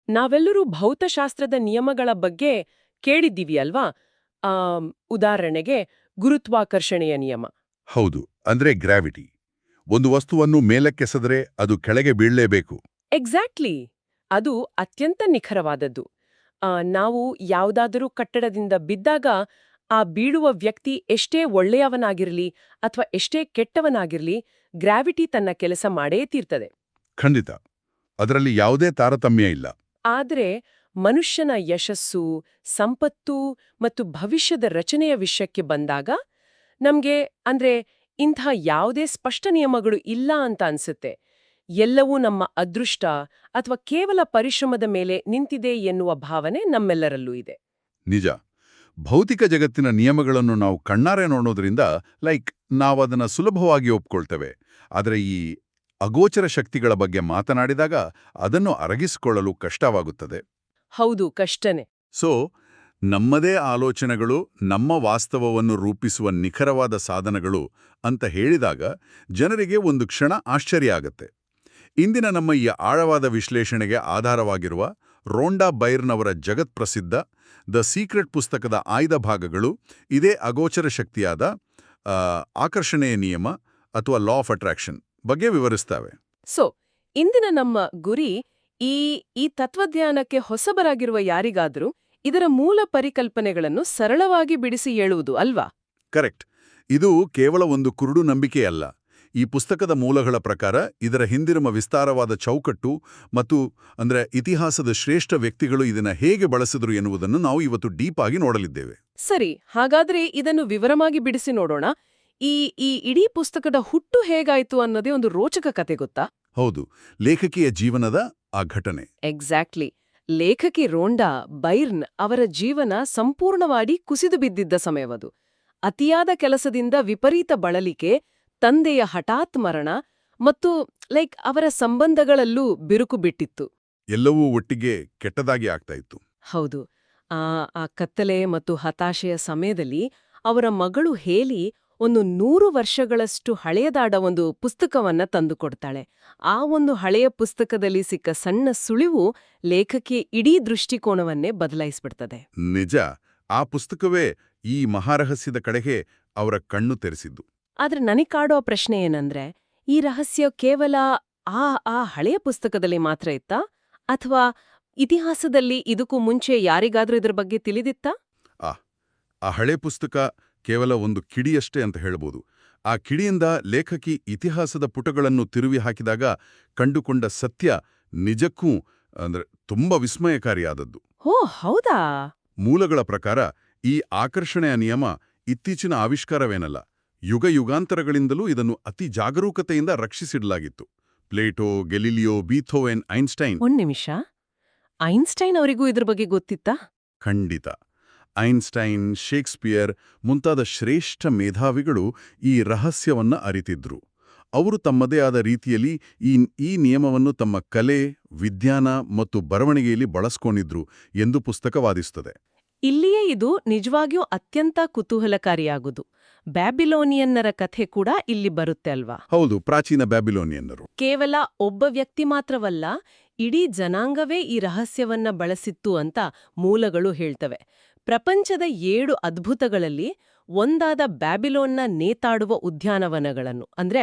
ನಾವೆಲ್ಲರೂ ಭೌತಶಾಸ್ತ್ರದ ನಿಯಮಗಳ ಬಗ್ಗೆ ಕೇಳಿದ್ದೀವಿ ಅಲ್ವಾ? ಉದಾಹರಣೆಗೆ ಗುರುತ್ವಾಕರ್ಷಣೆಯ ನಿಯಮ. ಹೌದು, ಅಂದ್ರೆ ಗ್ರಾವಿಟಿ. ಒಂದು ವಸ್ತುವನ್ನು ಮೇಲಕ್ಕೆಸೆದರೆ ಅದು ಕೆಳಗೆ ಬೀಳಲೇಬೇಕು. ಎಕ್ಸಾಕ್ಟ್ಲಿ. ಅದು ಅತ್ಯಂತ ನಿಖರವಾದದ್ದು. ನಾವು ಯಾವುದಾದರೂ ಕಟ್ಟಡದಿಂದ ಬಿದ್ದಾಗ ಆ ಬೀಳುವ ವ್ಯಕ್ತಿ ಎಷ್ಟೇ ಒಳ್ಳೆಯವನಾಗಿರಲಿ ಅಥವಾ ಎಷ್ಟೇ ಕೆಟ್ಟವನಾಗಿರಲಿ, ಗ್ರಾವಿಟಿ ತನ್ನ ಕೆಲಸ ಮಾಡೇ ತೀರ್ತದೆ. ಖಂಡಿತ. ಅದರಲ್ಲಿ ಯಾವುದೇ ತಾರತಮ್ಯ ಇಲ್ಲ. ಆದರೆ ಮನುಷ್ಯನ ಯಶಸ್ಸು, ಸಂಪತ್ತು ಮತ್ತು ಭವಿಷ್ಯದ ರಚನೆಯ ವಿಷಯಕ್ಕೆ ಬಂದಾಗ ನಮ್ಗೆ ಇಂಥ ಯಾವುದೇ ಸ್ಪಷ್ಟ ನಿಯಮಗಳು ಇಲ್ಲ ಅಂತ ಅನ್ಸುತ್ತೆ. ಎಲ್ಲವೂ ನಮ್ಮ ಅದೃಷ್ಟ ಅಥವಾ ಕೇವಲ ಪರಿಶ್ರಮದ ಮೇಲೆ ನಿಂತಿದೆ ಎನ್ನುವ ಭಾವನೆ ನಮ್ಮೆಲ್ಲರಲ್ಲೂ ಇದೆ. ನಿಜ. ಭೌತಿಕ ಜಗತ್ತಿನ ನಿಯಮಗಳನ್ನು ನಾವು ಕಣ್ಣಾರೆ ನೋಡೋದ್ರಿಂದ ನಾವದನ್ನ ಸುಲಭವಾಗಿ ಒಪ್ಕೊಳ್ತೇವೆ. ಆದರೆ ಈ ಅಗೋಚರ ಶಕ್ತಿಗಳ ಬಗ್ಗೆ ಮಾತನಾಡಿದಾಗ ಅದನ್ನು ಅರಗಿಸಿಕೊಳ್ಳಲು ಕಷ್ಟವಾಗುತ್ತದೆ. ಹೌದು, ಕಷ್ಟನೇ. ಸೊ ನಮ್ಮದೇ ಆಲೋಚನೆಗಳು ನಮ್ಮ ವಾಸ್ತವವನ್ನು ರೂಪಿಸುವ ನಿಖರವಾದ ಸಾಧನಗಳು ಅಂತ ಹೇಳಿದಾಗ ಜನರಿಗೆ ಒಂದು ಕ್ಷಣ ಆಶ್ಚರ್ಯ ಆಗತ್ತೆ. ಇಂದಿನ ನಮ್ಮ ಈ ಆಳವಾದ ವಿಶ್ಲೇಷಣೆಗೆ ಆಧಾರವಾಗಿರುವ ರೋಂಡಾ ಬೈರ್ನವರ ಜಗತ್ಪ್ರಸಿದ್ಧ ದ ಸೀಕ್ರೆಟ್ ಪುಸ್ತಕದ ಆಯ್ದ ಭಾಗಗಳು ಇದೇ ಅಗೋಚರ ಶಕ್ತಿಯಾದ ಆಕರ್ಷಣೆಯ ನಿಯಮ ಅಥವಾ ಲಾ ಆಫ್ ಅಟ್ರಾಕ್ಷನ್ ಬಗ್ಗೆ ವಿವರಿಸ್ತವೆ. ಸೊ ಇಂದಿನ ನಮ್ಮ ಗುರಿ ಈ ತತ್ವಜ್ಞಾನಕ್ಕೆ ಹೊಸಬರಾಗಿರುವ ಯಾರಿಗಾದರೂ ಇದರ ಮೂಲ ಪರಿಕಲ್ಪನೆಗಳನ್ನು ಸರಳವಾಗಿ ಬಿಡಿಸಿ ಹೇಳುವುದು ಅಲ್ವಾ? ಕರೆಕ್ಟ್. ಇದು ಕೇವಲ ಒಂದು ಕುರುಡು ನಂಬಿಕೆಯಲ್ಲ. ಈ ಪುಸ್ತಕದ ಮೂಲಗಳ ಪ್ರಕಾರ ಇದರ ಹಿಂದಿರುವ ವಿಸ್ತಾರವಾದ ಚೌಕಟ್ಟು ಮತ್ತು ಇತಿಹಾಸದ ಶ್ರೇಷ್ಠ ವ್ಯಕ್ತಿಗಳು ಇದನ್ನ ಹೇಗೆ ಬಳಸಿದ್ರು ಎನ್ನುವುದನ್ನು ನಾವು ಇವತ್ತು ಡೀಪ್ ಆಗಿ ನೋಡಲಿದ್ದೇವೆ. ಸರಿ, ಹಾಗಾದ್ರೆ ಇದನ್ನು ವಿವರವಾಗಿ ಬಿಡಿಸಿ ನೋಡೋಣ. ಈ ಇಡೀ ಪುಸ್ತಕದ ಹುಟ್ಟು ಹೇಗಾಯ್ತು ಅನ್ನೋದೇ ಒಂದು ರೋಚಕ ಕತೆ, ಗೊತ್ತಾ? ಹೌದು, ಲೇಖಕಿಯ ಜೀವನದ ಆ ಘಟನೆ. ಎಕ್ಸಾಕ್ಟ್ಲಿ. ಲೇಖಕಿ ರೋಂಡಾ ಬೈರ್ನ್ ಅವರ ಜೀವನ ಸಂಪೂರ್ಣವಾಗಿ ಕುಸಿದು ಬಿದ್ದಿದ್ದ ಸಮಯವದು. ಅತಿಯಾದ ಕೆಲಸದಿಂದ ವಿಪರೀತ ಬಳಲಿಕೆ, ತಂದೆಯ ಹಠಾತ್ ಮರಣ ಮತ್ತು ಅವರ ಸಂಬಂಧಗಳಲ್ಲೂ ಬಿರುಕು ಬಿಟ್ಟಿತ್ತು. ಎಲ್ಲವೂ ಒಟ್ಟಿಗೆ ಕೆಟ್ಟದಾಗಿ ಆಗ್ತಾ ಇತ್ತು. ಹೌದು. ಆ ಕತ್ತಲೆ ಮತ್ತು ಹತಾಶೆಯ ಸಮಯದಲ್ಲಿ ಅವರ ಮಗಳು ಹೇಲಿ ಒಂದು 100 ವರ್ಷಗಳಷ್ಟು ಹಳೆಯದಾದ ಒಂದು ಪುಸ್ತಕವನ್ನ ತಂದುಕೊಡ್ತಾಳೆ. ಆ ಒಂದು ಹಳೆಯ ಪುಸ್ತಕದಲ್ಲಿ ಸಿಕ್ಕ ಸಣ್ಣ ಸುಳಿವು ಲೇಖಕಿಯ ಇಡೀ ದೃಷ್ಟಿಕೋನವನ್ನೇ ಬದಲಾಯಿಸ್ಬಿಡ್ತದೆ. ನಿಜ. ಆ ಪುಸ್ತಕವೇ ಈ ಮಹಾರಹಸ್ಯದ ಕಡೆಗೆ ಅವರ ಕಣ್ಣು ತೆರೆಸಿದ್ದು. ಆದ್ರೆ ನನಗೆ ಕಾಡೋ ಪ್ರಶ್ನೆ ಏನಂದ್ರೆ, ಈ ರಹಸ್ಯ ಕೇವಲ ಆ ಹಳೆಯ ಪುಸ್ತಕದಲ್ಲಿ ಮಾತ್ರ ಇತ್ತಾ, ಅಥವಾ ಇತಿಹಾಸದಲ್ಲಿ ಇದಕ್ಕೂ ಮುಂಚೆ ಯಾರಿಗಾದ್ರೂ ಇದ್ರ ಬಗ್ಗೆ ತಿಳಿದಿತ್ತಾ? ಆ ಹಳೆ ಪುಸ್ತಕ ಕೇವಲ ಒಂದು ಕಿಡಿಯಷ್ಟೇ ಅಂತ ಹೇಳ್ಬೋದು. ಆ ಕಿಡಿಯಿಂದ ಲೇಖಕಿ ಇತಿಹಾಸದ ಪುಟಗಳನ್ನು ತಿರುವಿ ಹಾಕಿದಾಗ ಕಂಡುಕೊಂಡ ಸತ್ಯ ನಿಜಕ್ಕೂ ತುಂಬಾ ವಿಸ್ಮಯಕಾರಿಯಾದದ್ದು. ಓ ಹೌದಾ? ಮೂಲಗಳ ಪ್ರಕಾರ ಈ ಆಕರ್ಷಣೆಯ ನಿಯಮ ಇತ್ತೀಚಿನ ಆವಿಷ್ಕಾರವೇನಲ್ಲ. ಯುಗಾಂತರಗಳಿಂದಲೂ ಇದನ್ನು ಅತಿ ಜಾಗರೂಕತೆಯಿಂದ ರಕ್ಷಿಸಿಡಲಾಗಿತ್ತು. Plato, Galileo, Beethoven, Einstein. ಒಂದ್ ನಿಮಿಷ, ಐನ್ಸ್ಟೈನ್ ಅವರಿಗೂ ಇದ್ರ ಬಗ್ಗೆ ಗೊತ್ತಿತ್ತಾ? ಖಂಡಿತ. ಐನ್ಸ್ಟೈನ್, ಶೇಕ್ಸ್ಪಿಯರ್ ಮುಂತಾದ ಶ್ರೇಷ್ಠ ಮೇಧಾವಿಗಳು ಈ ರಹಸ್ಯವನ್ನ ಅರಿತಿದ್ರು. ಅವರು ತಮ್ಮದೇ ಆದ ರೀತಿಯಲ್ಲಿ ಈ ನಿಯಮವನ್ನು ತಮ್ಮ ಕಲೆ, ವಿಜ್ಞಾನ ಮತ್ತು ಬರವಣಿಗೆಯಲ್ಲಿ ಬಳಸ್ಕೊಂಡಿದ್ರು ಎಂದು ಪುಸ್ತಕ ವಾದಿಸುತ್ತದೆ. ಇಲ್ಲಿಯೇ ಇದು ನಿಜವಾಗಿಯೂ ಅತ್ಯಂತ ಕುತೂಹಲಕಾರಿಯಾಗುವುದು. ಬ್ಯಾಬಿಲೋನಿಯನ್ನರ ಕಥೆ ಕೂಡ ಇಲ್ಲಿ ಬರುತ್ತೆ ಅಲ್ವಾ? ಹೌದು, ಪ್ರಾಚೀನ ಬ್ಯಾಬಿಲೋನಿಯನ್ನರು ಕೇವಲ ಒಬ್ಬ ವ್ಯಕ್ತಿ ಮಾತ್ರವಲ್ಲ, ಇಡೀ ಜನಾಂಗವೇ ಈ ರಹಸ್ಯವನ್ನ ಬಳಸಿತ್ತು ಅಂತ ಮೂಲಗಳು ಹೇಳ್ತವೆ. ಪ್ರಪಂಚದ 7 ಅದ್ಭುತಗಳಲ್ಲಿ ಒಂದಾದ ಬ್ಯಾಬಿಲೋನ್ನ ನೇತಾಡುವ ಉದ್ಯಾನವನಗಳನ್ನು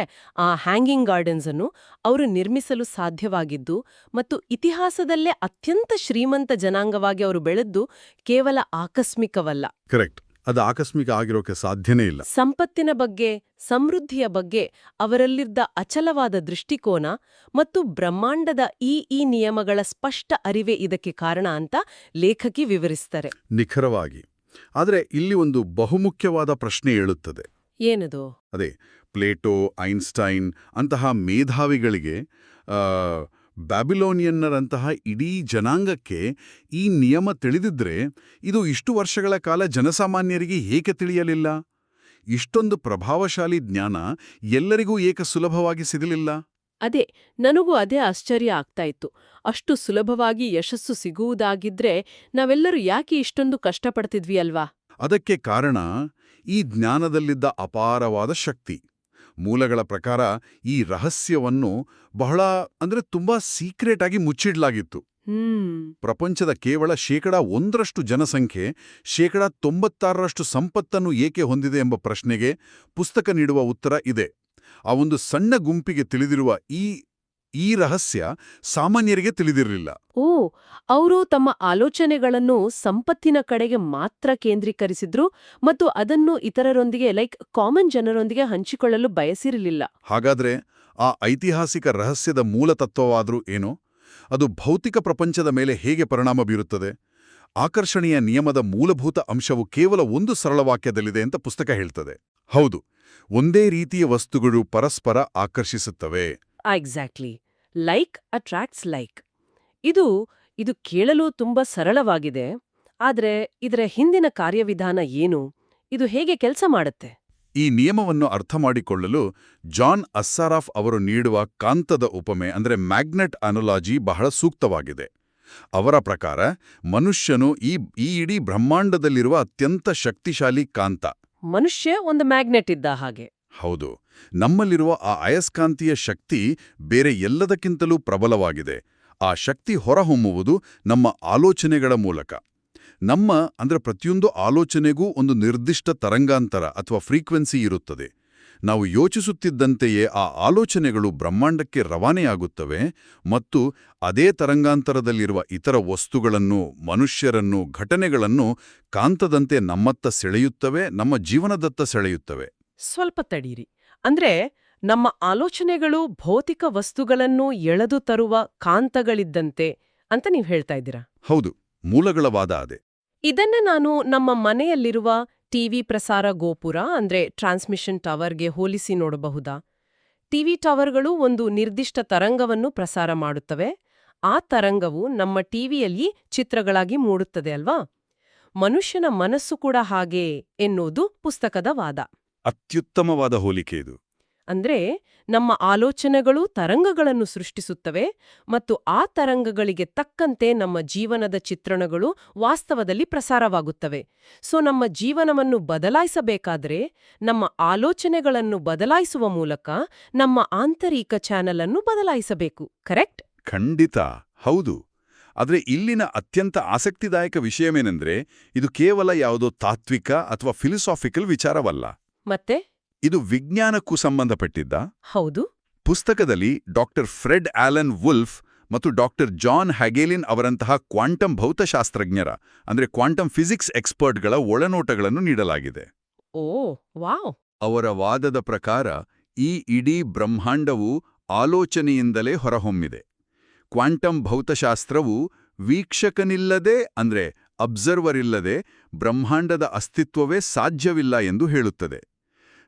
ಆ ಹ್ಯಾಂಗಿಂಗ್ ಗಾರ್ಡನ್ಸ್ ಅನ್ನು ಅವರು ನಿರ್ಮಿಸಲು ಸಾಧ್ಯವಾಗಿದ್ದು ಮತ್ತು ಇತಿಹಾಸದಲ್ಲೇ ಅತ್ಯಂತ ಶ್ರೀಮಂತ ಜನಾಂಗವಾಗಿ ಅವರು ಬೆಳೆದ್ದು ಕೇವಲ ಆಕಸ್ಮಿಕವಲ್ಲ. ಕರೆಕ್ಟ್. ಅದು ಆಕಸ್ಮಿಕ ಆಗಿರೋಕೆ ಸಾಧ್ಯನೇ ಇಲ್ಲ. ಸಂಪತ್ತಿನ ಬಗ್ಗೆ, ಸಮೃದ್ಧಿಯ ಬಗ್ಗೆ ಅವರಲ್ಲಿದ್ದ ಅಚಲವಾದ ದೃಷ್ಟಿಕೋನ ಮತ್ತು ಬ್ರಹ್ಮಾಂಡದ ಈ ನಿಯಮಗಳ ಸ್ಪಷ್ಟ ಅರಿವೇ ಇದಕ್ಕೆ ಕಾರಣ ಅಂತ ಲೇಖಕಿ ವಿವರಿಸ್ತಾರೆ. ನಿಖರವಾಗಿ. ಆದರೆ ಇಲ್ಲಿ ಒಂದು ಬಹುಮುಖ್ಯವಾದ ಪ್ರಶ್ನೆ ಏಳುತ್ತದೆ. ಏನದು? ಅದೇ, ಪ್ಲೇಟೋ, ಐನ್ಸ್ಟೈನ್ ಅಂತಹ ಮೇಧಾವಿಗಳಿಗೆ, ಬ್ಯಾಬಿಲೋನಿಯನ್ನರಂತಹ ಇಡೀ ಜನಾಂಗಕ್ಕೆ ಈ ನಿಯಮ ತಿಳಿದಿದ್ರೆ ಇದು ಇಷ್ಟು ವರ್ಷಗಳ ಕಾಲ ಜನಸಾಮಾನ್ಯರಿಗೆ ಏಕೆ ತಿಳಿಯಲಿಲ್ಲ? ಇಷ್ಟೊಂದು ಪ್ರಭಾವಶಾಲಿ ಜ್ಞಾನ ಎಲ್ಲರಿಗೂ ಏಕೆ ಸುಲಭವಾಗಿ ಸಿಗಲಿಲ್ಲ? ಅದೇ, ನನಗೂ ಅದೇ ಆಶ್ಚರ್ಯ ಆಗ್ತಾ ಇತ್ತು. ಅಷ್ಟು ಸುಲಭವಾಗಿ ಯಶಸ್ಸು ಸಿಗುವುದಾಗಿದ್ರೆ ನಾವೆಲ್ಲರೂ ಯಾಕೆ ಇಷ್ಟೊಂದು ಕಷ್ಟಪಡ್ತಿದ್ವಿ ಅಲ್ವಾ? ಅದಕ್ಕೆ ಕಾರಣ ಈ ಜ್ಞಾನದಲ್ಲಿದ್ದ ಅಪಾರವಾದ ಶಕ್ತಿ. ಮೂಲಗಳ ಪ್ರಕಾರ ಈ ರಹಸ್ಯವನ್ನು ಬಹಳ ತುಂಬಾ ಸೀಕ್ರೆಟ್ ಆಗಿ ಮುಚ್ಚಿಡ್ಲಾಗಿತ್ತು. ಪ್ರಪಂಚದ ಕೇವಲ 1% ಜನಸಂಖ್ಯೆ 96% ಸಂಪತ್ತನ್ನು ಏಕೆ ಹೊಂದಿದೆ ಎಂಬ ಪ್ರಶ್ನೆಗೆ ಪುಸ್ತಕ ನೀಡುವ ಉತ್ತರ ಇದೆ. ಆ ಒಂದು ಸಣ್ಣ ಗುಂಪಿಗೆ ತಿಳಿದಿರುವ ಈ ರಹಸ್ಯ ಸಾಮಾನ್ಯರಿಗೆ ತಿಳಿದಿರಲಿಲ್ಲ. ಓ, ಅವರು ತಮ್ಮ ಆಲೋಚನೆಗಳನ್ನು ಸಂಪತ್ತಿನ ಕಡೆಗೆ ಮಾತ್ರ ಕೇಂದ್ರೀಕರಿಸಿದ್ರು ಮತ್ತು ಅದನ್ನು ಇತರರೊಂದಿಗೆ ಕಾಮನ್ ಜನರೊಂದಿಗೆ ಹಂಚಿಕೊಳ್ಳಲು ಬಯಸಿರಲಿಲ್ಲ. ಹಾಗಾದ್ರೆ ಆ ಐತಿಹಾಸಿಕ ರಹಸ್ಯದ ಮೂಲತತ್ವವಾದ್ರೂ ಏನೋ? ಅದು ಭೌತಿಕ ಪ್ರಪಂಚದ ಮೇಲೆ ಹೇಗೆ ಪರಿಣಾಮ ಬೀರುತ್ತದೆ? ಆಕರ್ಷಣೆಯ ನಿಯಮದ ಮೂಲಭೂತ ಅಂಶವು ಕೇವಲ ಒಂದು ಸರಳ ವಾಕ್ಯದಲ್ಲಿದೆ ಅಂತ ಪುಸ್ತಕ ಹೇಳ್ತದೆ. ಹೌದು, ಒಂದೇ ರೀತಿಯ ವಸ್ತುಗಳು ಪರಸ್ಪರ ಆಕರ್ಷಿಸುತ್ತವೆ. ಎಕ್ಸಾಕ್ಟ್ಲಿ. Like attracts like. ಇದು ಕೇಳಲು ತುಂಬಾ ಸರಳವಾಗಿದೆ. ಆದ್ರೆ ಇದರ ಹಿಂದಿನ ಕಾರ್ಯವಿಧಾನ ಏನು? ಇದು ಹೇಗೆ ಕೆಲಸ ಮಾಡುತ್ತೆ? ಈ ನಿಯಮವನ್ನು ಅರ್ಥಮಾಡಿಕೊಳ್ಳಲು ಜಾನ್ ಅಸ್ಸಾರಾಫ್ ಅವರು ನೀಡುವ ಕಾಂತದ ಉಪಮೆ ಅಂದರೆ ಮ್ಯಾಗ್ನೆಟ್ ಅನಾಲಜಿ ಬಹಳ ಸೂಕ್ತವಾಗಿದೆ. ಅವರ ಪ್ರಕಾರ ಮನುಷ್ಯನು ಈ ಇಡೀ ಬ್ರಹ್ಮಾಂಡದಲ್ಲಿರುವ ಅತ್ಯಂತ ಶಕ್ತಿಶಾಲಿ ಕಾಂತ. ಮನುಷ್ಯ ಒಂದು ಮ್ಯಾಗ್ನೆಟ್ ಇದ್ದ ಹಾಗೆ. ಹೌದು, ನಮ್ಮಲ್ಲಿರುವ ಆ ಅಯಸ್ಕಾಂತೀಯ ಶಕ್ತಿ ಬೇರೆ ಎಲ್ಲದಕ್ಕಿಂತಲೂ ಪ್ರಬಲವಾಗಿದೆ. ಆ ಶಕ್ತಿ ಹೊರಹೊಮ್ಮುವುದು ನಮ್ಮ ಆಲೋಚನೆಗಳ ಮೂಲಕ. ಅಂದ್ರೆ ಪ್ರತಿಯೊಂದು ಆಲೋಚನೆಗೂ ಒಂದು ನಿರ್ದಿಷ್ಟ ತರಂಗಾಂತರ ಅಥವಾ ಫ್ರೀಕ್ವೆನ್ಸಿ ಇರುತ್ತದೆ. ನಾವು ಯೋಚಿಸುತ್ತಿದ್ದಂತೆಯೇ ಆ ಆಲೋಚನೆಗಳು ಬ್ರಹ್ಮಾಂಡಕ್ಕೆ ರವಾನೆಯಾಗುತ್ತವೆ ಮತ್ತು ಅದೇ ತರಂಗಾಂತರದಲ್ಲಿರುವ ಇತರ ವಸ್ತುಗಳನ್ನು, ಮನುಷ್ಯರನ್ನು, ಘಟನೆಗಳನ್ನು ಕಾಂತದಂತೆ ನಮ್ಮತ್ತ ಸೆಳೆಯುತ್ತವೆ, ನಮ್ಮ ಜೀವನದತ್ತ ಸೆಳೆಯುತ್ತವೆ. ಸ್ವಲ್ಪ ತಡೀರಿ. ಅಂದ್ರೆ ನಮ್ಮ ಆಲೋಚನೆಗಳು ಭೌತಿಕ ವಸ್ತುಗಳನ್ನು ಎಳೆದು ತರುವ ಕಾಂತಗಳಿದ್ದಂತೆ ಅಂತ ನೀವು ಹೇಳ್ತಾ ಇದ್ದೀರಾ? ಹೌದು, ಮೂಲಗಳ ವಾದ ಅದೇ. ಇದನ್ನ ನಾನು ನಮ್ಮ ಮನೆಯಲ್ಲಿರುವ ಟಿವಿ ಪ್ರಸಾರ ಗೋಪುರ ಅಂದ್ರೆ ಟ್ರಾನ್ಸ್ಮಿಷನ್ ಟವರ್ಗೆ ಹೋಲಿಸಿ ನೋಡಬಹುದಾ? ಟಿವಿ ಟವರ್ಗಳು ಒಂದು ನಿರ್ದಿಷ್ಟ ತರಂಗವನ್ನು ಪ್ರಸಾರ ಮಾಡುತ್ತವೆ. ಆ ತರಂಗವು ನಮ್ಮ ಟಿವಿಯಲ್ಲಿ ಚಿತ್ರಗಳಾಗಿ ಮೂಡುತ್ತದೆ ಅಲ್ವಾ? ಮನುಷ್ಯನ ಮನಸ್ಸು ಕೂಡ ಹಾಗೆ ಎನ್ನುವುದು ಪುಸ್ತಕದ ವಾದ. ಅತ್ಯುತ್ತಮವಾದ ಹೋಲಿಕೆ ಇದು. ಅಂದ್ರೆ ನಮ್ಮ ಆಲೋಚನೆಗಳು ತರಂಗಗಳನ್ನು ಸೃಷ್ಟಿಸುತ್ತವೆ ಮತ್ತು ಆ ತರಂಗಗಳಿಗೆ ತಕ್ಕಂತೆ ನಮ್ಮ ಜೀವನದ ಚಿತ್ರಣಗಳು ವಾಸ್ತವದಲ್ಲಿ ಪ್ರಸಾರವಾಗುತ್ತವೆ. ನಮ್ಮ ಜೀವನವನ್ನು ಬದಲಾಯಿಸಬೇಕಾದ್ರೆ ನಮ್ಮ ಆಲೋಚನೆಗಳನ್ನು ಬದಲಾಯಿಸುವ ಮೂಲಕ ನಮ್ಮ ಆಂತರಿಕ ಚಾನೆಲ್ ಅನ್ನು ಬದಲಾಯಿಸಬೇಕು. ಕರೆಕ್ಟ್? ಖಂಡಿತ ಹೌದು. ಆದರೆ ಇಲ್ಲಿನ ಅತ್ಯಂತ ಆಸಕ್ತಿದಾಯಕ ವಿಷಯವೇನೆಂದ್ರೆ, ಇದು ಕೇವಲ ಯಾವುದೋ ತಾತ್ವಿಕ ಅಥವಾ ಫಿಲಾಸಾಫಿಕಲ್ ವಿಚಾರವಲ್ಲ. ಮತ್ತೆ ಇದು ವಿಜ್ಞಾನಕ್ಕೂ ಸಂಬಂಧಪಟ್ಟಿದ್ದ. ಹೌದು. ಪುಸ್ತಕದಲ್ಲಿ ಡಾಕ್ಟರ್ ಫ್ರೆಡ್ ಆಲನ್ ವುಲ್ಫ್ ಮತ್ತು ಡಾಕ್ಟರ್ ಜಾನ್ ಹ್ಯಾಗೆಲಿನ್ ಅವರಂತಹ ಕ್ವಾಂಟಮ್ ಭೌತಶಾಸ್ತ್ರಜ್ಞರ ಅಂದ್ರೆ ಕ್ವಾಂಟಮ್ ಫಿಸಿಕ್ಸ್ ಎಕ್ಸ್ಪರ್ಟ್ಗಳ ಒಳನೋಟಗಳನ್ನು ನೀಡಲಾಗಿದೆ. ಓ ವಾವ್! ಅವರ ವಾದದ ಪ್ರಕಾರ ಈ ಇಡೀ ಬ್ರಹ್ಮಾಂಡವು ಆಲೋಚನೆಯಿಂದಲೇ ಹೊರಹೊಮ್ಮಿದೆ. ಕ್ವಾಂಟಮ್ ಭೌತಶಾಸ್ತ್ರವು ವೀಕ್ಷಕನಿಲ್ಲದೆ ಅಂದ್ರೆ ಅಬ್ಸರ್ವರ್ ಇಲ್ಲದೆ ಬ್ರಹ್ಮಾಂಡದ ಅಸ್ತಿತ್ವವೇ ಸಾಧ್ಯವಿಲ್ಲ ಎಂದು ಹೇಳುತ್ತದೆ.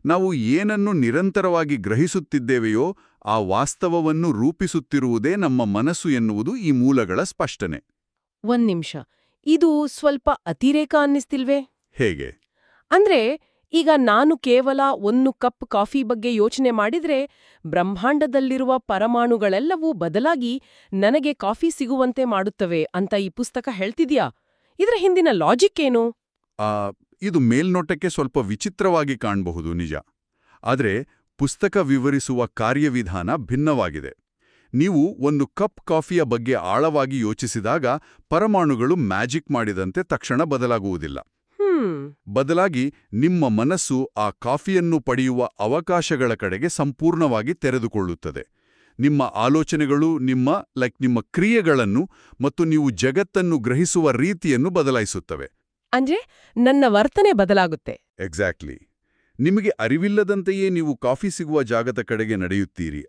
ನಾವು ಏನನ್ನು ನಿರಂತರವಾಗಿ ಗ್ರಹಿಸುತ್ತಿದ್ದೇವೆಯೋ ಆ ವಾಸ್ತವವನ್ನು ರೂಪಿಸುತ್ತಿರುವುದೇ ನಮ್ಮ ಮನಸ್ಸು ಎನ್ನುವುದು ಈ ಮೂಲಗಳ ಸ್ಪಷ್ಟನೆ. ಒಂದ್ ನಿಮಿಷ, ಇದು ಸ್ವಲ್ಪ ಅತಿರೇಕ ಅನ್ನಿಸ್ತಿಲ್ವೇ? ಹೇಗೆ? ಅಂದ್ರೆ ಈಗ ನಾನು ಕೇವಲ 1 ಕಪ್ ಕಾಫಿ ಬಗ್ಗೆ ಯೋಚನೆ ಮಾಡಿದ್ರೆ ಬ್ರಹ್ಮಾಂಡದಲ್ಲಿರುವ ಪರಮಾಣುಗಳೆಲ್ಲವೂ ಬದಲಾಗಿ ನನಗೆ ಕಾಫಿ ಸಿಗುವಂತೆ ಮಾಡುತ್ತವೆ ಅಂತ ಈ ಪುಸ್ತಕ ಹೇಳ್ತಿದ್ಯಾ? ಇದರ ಹಿಂದಿನ ಲಾಜಿಕ್ ಏನು? ಇದು ಮೇಲ್ನೋಟಕ್ಕೆ ಸ್ವಲ್ಪ ವಿಚಿತ್ರವಾಗಿ ಕಾಣಬಹುದು, ನಿಜ. ಆದರೆ ಪುಸ್ತಕ ವಿವರಿಸುವ ಕಾರ್ಯವಿಧಾನ ಭಿನ್ನವಾಗಿದೆ. ನೀವು 1 ಕಪ್ ಕಾಫಿಯ ಬಗ್ಗೆ ಆಳವಾಗಿ ಯೋಚಿಸಿದಾಗ ಪರಮಾಣುಗಳು ಮ್ಯಾಜಿಕ್ ಮಾಡಿದಂತೆ ತಕ್ಷಣ ಬದಲಾಗುವುದಿಲ್ಲ. ಬದಲಾಗಿ ನಿಮ್ಮ ಮನಸ್ಸು ಆ ಕಾಫಿಯನ್ನು ಪಡೆಯುವ ಅವಕಾಶಗಳ ಕಡೆಗೆ ಸಂಪೂರ್ಣವಾಗಿ ತೆರೆದುಕೊಳ್ಳುತ್ತದೆ. ನಿಮ್ಮ ಆಲೋಚನೆಗಳು ನಿಮ್ಮ ಕ್ರಿಯೆಗಳನ್ನು ಮತ್ತು ನೀವು ಜಗತ್ತನ್ನು ಗ್ರಹಿಸುವ ರೀತಿಯನ್ನು ಬದಲಾಯಿಸುತ್ತವೆ. ಅಂದ್ರೆ ನನ್ನ ವರ್ತನೆ ಬದಲಾಗುತ್ತೆ. ಎಕ್ಸಾಕ್ಟ್ಲಿ. ನಿಮಗೆ ಅರಿವಿಲ್ಲದಂತೆಯೇ ನೀವು ಕಾಫಿ ಸಿಗುವ ಜಾಗದ ಕಡೆಗೆ ನಡೆಯುತ್ತೀರಿ,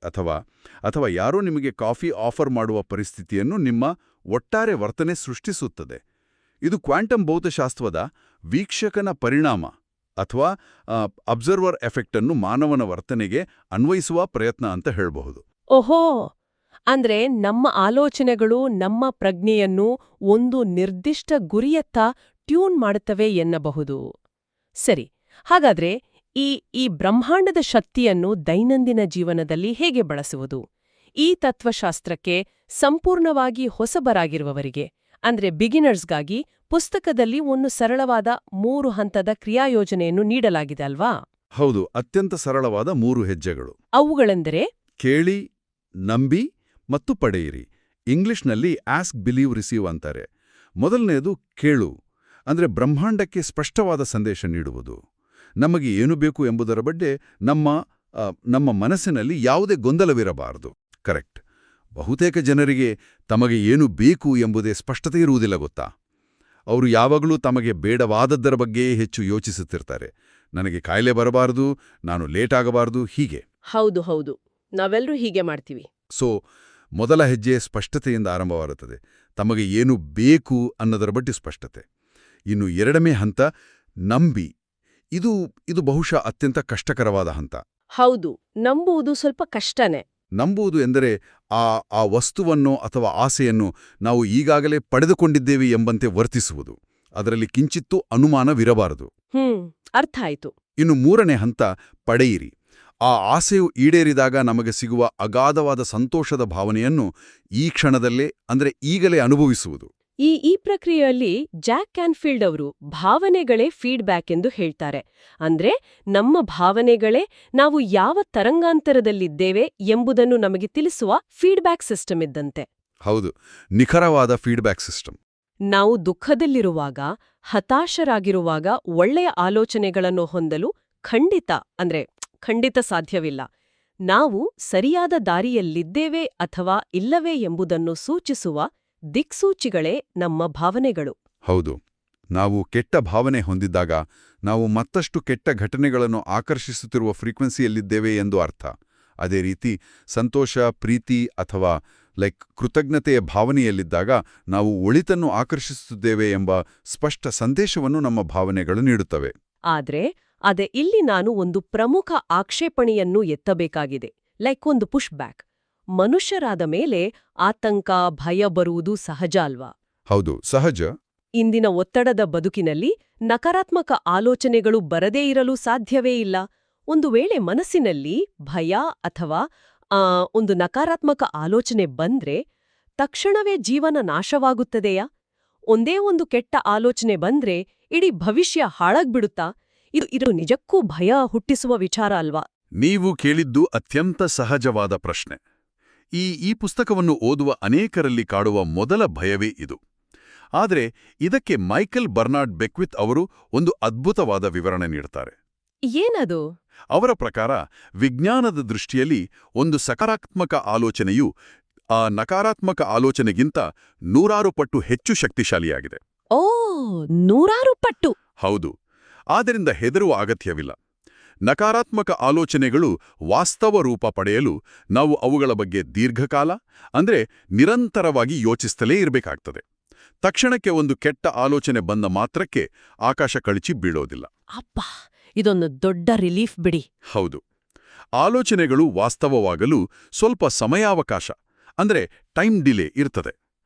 ಅಥವಾ ಯಾರೋ ನಿಮಗೆ ಕಾಫಿ ಆಫರ್ ಮಾಡುವ ಪರಿಸ್ಥಿತಿಯನ್ನು ನಿಮ್ಮ ಒಟ್ಟಾರೆ ವರ್ತನೆ ಸೃಷ್ಟಿಸುತ್ತದೆ. ಇದು ಕ್ವಾಂಟಮ್ ಭೌತಶಾಸ್ತ್ರದ ವೀಕ್ಷಕನ ಪರಿಣಾಮ ಅಥವಾ ಅಬ್ಸರ್ವರ್ ಎಫೆಕ್ಟ್ ಅನ್ನು ಮಾನವನ ವರ್ತನೆಗೆ ಅನ್ವಯಿಸುವ ಪ್ರಯತ್ನ ಅಂತ ಹೇಳಬಹುದು. ಓಹೋ, ಅಂದ್ರೆ ನಮ್ಮ ಆಲೋಚನೆಗಳು ನಮ್ಮ ಪ್ರಜ್ಞೆಯನ್ನು ಒಂದು ನಿರ್ದಿಷ್ಟ ಗುರಿಯತ್ತ ಟ್ಯೂನ್ ಮಾಡುತ್ತವೆ ಎನ್ನಬಹುದು. ಸರಿ, ಹಾಗಾದ್ರೆ ಈ ಬ್ರಹ್ಮಾಂಡದ ಶಕ್ತಿಯನ್ನು ದೈನಂದಿನ ಜೀವನದಲ್ಲಿ ಹೇಗೆ ಬಳಸುವುದು? ಈ ತತ್ವಶಾಸ್ತ್ರಕ್ಕೆ ಸಂಪೂರ್ಣವಾಗಿ ಹೊಸಬರಾಗಿರುವವರಿಗೆ ಅಂದ್ರೆ ಬಿಗಿನರ್ಸ್ಗಾಗಿ ಪುಸ್ತಕದಲ್ಲಿ ಒಂದು ಸರಳವಾದ 3 ಹಂತದ ಕ್ರಿಯಾಯೋಜನೆಯನ್ನು ನೀಡಲಾಗಿದೆ ಅಲ್ವಾ? ಹೌದು, ಅತ್ಯಂತ ಸರಳವಾದ 3 ಹೆಜ್ಜೆಗಳು. ಅವುಗಳೆಂದರೆ ಕೇಳಿ, ನಂಬಿ ಮತ್ತು ಪಡೆಯಿರಿ. ಇಂಗ್ಲಿಷ್ನಲ್ಲಿ ಆಸ್ಕ್ ಬಿಲೀವ್ ರಿಸೀವ್ ಅಂತಾರೆ. ಮೊದಲನೆಯದು ಕೇಳು, ಅಂದ್ರೆ ಬ್ರಹ್ಮಾಂಡಕ್ಕೆ ಸ್ಪಷ್ಟವಾದ ಸಂದೇಶ ನೀಡುವುದು. ನಮಗೆ ಏನು ಬೇಕು ಎಂಬುದರ ಬಗ್ಗೆ ನಮ್ಮ ಮನಸ್ಸಿನಲ್ಲಿ ಯಾವುದೇ ಗೊಂದಲವಿರಬಾರದು. ಕರೆಕ್ಟ್. ಬಹುತೇಕ ಜನರಿಗೆ ತಮಗೆ ಏನು ಬೇಕು ಎಂಬುದೇ ಸ್ಪಷ್ಟತೆ ಇರುವುದಿಲ್ಲ, ಗೊತ್ತಾ? ಅವರು ಯಾವಾಗಲೂ ತಮಗೆ ಬೇಡವಾದದ್ದರ ಬಗ್ಗೆಯೇ ಹೆಚ್ಚು ಯೋಚಿಸುತ್ತಿರ್ತಾರೆ. ನನಗೆ ಕಾಯಿಲೆ ಬರಬಾರದು, ನಾನು ಲೇಟ್ ಆಗಬಾರದು, ಹೀಗೆ. ಹೌದು ಹೌದು, ನಾವೆಲ್ಲರೂ ಹೀಗೆ ಮಾಡ್ತೀವಿ. ಸೊ ಮೊದಲ ಹೆಜ್ಜೆ ಸ್ಪಷ್ಟತೆಯಿಂದ ಆರಂಭವಾಗುತ್ತದೆ. ತಮಗೆ ಏನು ಬೇಕು ಅನ್ನೋದರ ಬಗ್ಗೆ ಸ್ಪಷ್ಟತೆ. ಇನ್ನು ಎರಡನೇ ಹಂತ ನಂಬಿ. ಇದು ಬಹುಶಃ ಅತ್ಯಂತ ಕಷ್ಟಕರವಾದ ಹಂತ. ಹೌದು, ನಂಬುವುದು ಸ್ವಲ್ಪ ಕಷ್ಟನೇ. ನಂಬುವುದು ಎಂದರೆ ಆ ವಸ್ತುವನ್ನು ಅಥವಾ ಆಸೆಯನ್ನು ನಾವು ಈಗಾಗಲೇ ಪಡೆದುಕೊಂಡಿದ್ದೇವೆ ಎಂಬಂತೆ ವರ್ತಿಸುವುದು. ಅದರಲ್ಲಿ ಕಿಂಚಿತ್ತೂ ಅನುಮಾನವಿರಬಾರದು. ಅರ್ಥ ಆಯ್ತು. ಇನ್ನು ಮೂರನೇ ಹಂತ ಪಡೆಯಿರಿ. ಆ ಆಸೆಯು ಈಡೇರಿದಾಗ ನಮಗೆ ಸಿಗುವ ಅಗಾಧವಾದ ಸಂತೋಷದ ಭಾವನೆಯನ್ನು ಈ ಕ್ಷಣದಲ್ಲೇ, ಅಂದ್ರೆ ಈಗಲೇ ಅನುಭವಿಸುವುದು. ಈ ಪ್ರಕ್ರಿಯೆಯಲ್ಲಿ ಜಾಕ್ ಕ್ಯಾನ್ಫೀಲ್ಡ್ ಅವರು ಭಾವನೆಗಳೇ ಫೀಡ್ಬ್ಯಾಕ್ ಎಂದು ಹೇಳ್ತಾರೆ. ಅಂದ್ರೆ ನಮ್ಮ ಭಾವನೆಗಳೇ ನಾವು ಯಾವ ತರಂಗಾಂತರದಲ್ಲಿದ್ದೇವೆ ಎಂಬುದನ್ನು ನಮಗೆ ತಿಳಿಸುವ ಫೀಡ್ಬ್ಯಾಕ್ ಸಿಸ್ಟಮ್ ಇದ್ದಂತೆ. ಹೌದು, ನಿಖರವಾದ ಫೀಡ್ಬ್ಯಾಕ್ ಸಿಸ್ಟಮ್. ನಾವು ದುಃಖದಲ್ಲಿರುವಾಗ, ಹತಾಶರಾಗಿರುವಾಗ ಒಳ್ಳೆಯ ಆಲೋಚನೆಗಳನ್ನು ಹೊಂದಲು ಖಂಡಿತ ಸಾಧ್ಯವಿಲ್ಲ. ನಾವು ಸರಿಯಾದ ದಾರಿಯಲ್ಲಿದ್ದೇವೆ ಅಥವಾ ಇಲ್ಲವೇ ಎಂಬುದನ್ನು ಸೂಚಿಸುವ ದಿಕ್ಸೂಚಿಗಳೇ ನಮ್ಮ ಭಾವನೆಗಳು. ಹೌದು, ನಾವು ಕೆಟ್ಟ ಭಾವನೆ ಹೊಂದಿದ್ದಾಗ ನಾವು ಮತ್ತಷ್ಟು ಕೆಟ್ಟ ಘಟನೆಗಳನ್ನು ಆಕರ್ಷಿಸುತ್ತಿರುವ ಫ್ರೀಕ್ವೆನ್ಸಿಯಲ್ಲಿದ್ದೇವೆ ಎಂದು ಅರ್ಥ. ಅದೇ ರೀತಿ ಸಂತೋಷ, ಪ್ರೀತಿ ಅಥವಾ ಕೃತಜ್ಞತೆಯ ಭಾವನೆಯಲ್ಲಿದ್ದಾಗ ನಾವು ಒಳಿತನ್ನು ಆಕರ್ಷಿಸುತ್ತಿದ್ದೇವೆ ಎಂಬ ಸ್ಪಷ್ಟ ಸಂದೇಶವನ್ನು ನಮ್ಮ ಭಾವನೆಗಳು ನೀಡುತ್ತವೆ. ಆದ್ರೆ ಇಲ್ಲಿ ನಾನು ಒಂದು ಪ್ರಮುಖ ಆಕ್ಷೇಪಣೆಯನ್ನು ಎತ್ತಬೇಕಾಗಿದೆ. ಒಂದು ಪುಷ್ ಬ್ಯಾಕ್. ಮನುಷ್ಯರಾದ ಮೇಲೆ ಆತಂಕ, ಭಯ ಬರುವುದು ಸಹಜ ಅಲ್ವಾ? ಹೌದು, ಸಹಜ. ಇಂದಿನ ಒತ್ತಡದ ಬದುಕಿನಲ್ಲಿ ನಕಾರಾತ್ಮಕ ಆಲೋಚನೆಗಳು ಬರದೇ ಇರಲು ಸಾಧ್ಯವೇ ಇಲ್ಲ. ಒಂದು ವೇಳೆ ಮನಸ್ಸಿನಲ್ಲಿ ಭಯ ಅಥವಾ ಒಂದು ನಕಾರಾತ್ಮಕ ಆಲೋಚನೆ ಬಂದ್ರೆ ತಕ್ಷಣವೇ ಜೀವನ ನಾಶವಾಗುತ್ತದೆಯಾ? ಒಂದೇ ಒಂದು ಕೆಟ್ಟ ಆಲೋಚನೆ ಬಂದ್ರೆ ಇಡೀ ಭವಿಷ್ಯ ಹಾಳಾಗ್ಬಿಡುತ್ತಾ? ಇದು ನಿಜಕ್ಕೂ ಭಯ ಹುಟ್ಟಿಸುವ ವಿಚಾರ ಅಲ್ವಾ? ನೀವು ಕೇಳಿದ್ದು ಅತ್ಯಂತ ಸಹಜವಾದ ಪ್ರಶ್ನೆ. ಈ ಪುಸ್ತಕವನ್ನು ಓದುವ ಅನೇಕರಲ್ಲಿ ಕಾಡುವ ಮೊದಲ ಭಯವೇ ಇದು. ಆದರೆ ಇದಕ್ಕೆ ಮೈಕೆಲ್ ಬರ್ನಾರ್ಡ್ ಬೆಕ್ವಿತ್ ಅವರು ಒಂದು ಅದ್ಭುತವಾದ ವಿವರಣೆ ನೀಡುತ್ತಾರೆ. ಏನದು? ಅವರ ಪ್ರಕಾರ ವಿಜ್ಞಾನದ ದೃಷ್ಟಿಯಲ್ಲಿ ಒಂದು ಸಕಾರಾತ್ಮಕ ಆಲೋಚನೆಯು ಆ ನಕಾರಾತ್ಮಕ ಆಲೋಚನೆಗಿಂತ 100 ಪಟ್ಟು ಹೆಚ್ಚು ಶಕ್ತಿಶಾಲಿಯಾಗಿದೆ. ಓ, 100 ಪಟ್ಟು? ಹೌದು. ಆದ್ದರಿಂದ ಹೆದರುವ ಅಗತ್ಯವಿಲ್ಲ. ನಕಾರಾತ್ಮಕ ಆಲೋಚನೆಗಳು ವಾಸ್ತವ ರೂಪ ಪಡೆಯಲು ನಾವು ಅವುಗಳ ಬಗ್ಗೆ ದೀರ್ಘಕಾಲ, ಅಂದ್ರೆ ನಿರಂತರವಾಗಿ ಯೋಚಿಸ್ತಲೇ ಇರಬೇಕಾಗ್ತದೆ. ತಕ್ಷಣಕ್ಕೆ ಒಂದು ಕೆಟ್ಟ ಆಲೋಚನೆ ಬಂದ ಮಾತ್ರಕ್ಕೆ ಆಕಾಶ ಕಳಚಿ ಬೀಳೋದಿಲ್ಲ. ಅಪ್ಪಾ, ಇದೊಂದು ದೊಡ್ಡ ರಿಲೀಫ್ ಬಿಡಿ. ಹೌದು. ಆಲೋಚನೆಗಳು ವಾಸ್ತವವಾಗಲು ಸ್ವಲ್ಪ ಸಮಯಾವಕಾಶ, ಅಂದ್ರೆ ಟೈಮ್ ಡಿಲೇ ಇರ್ತದೆ.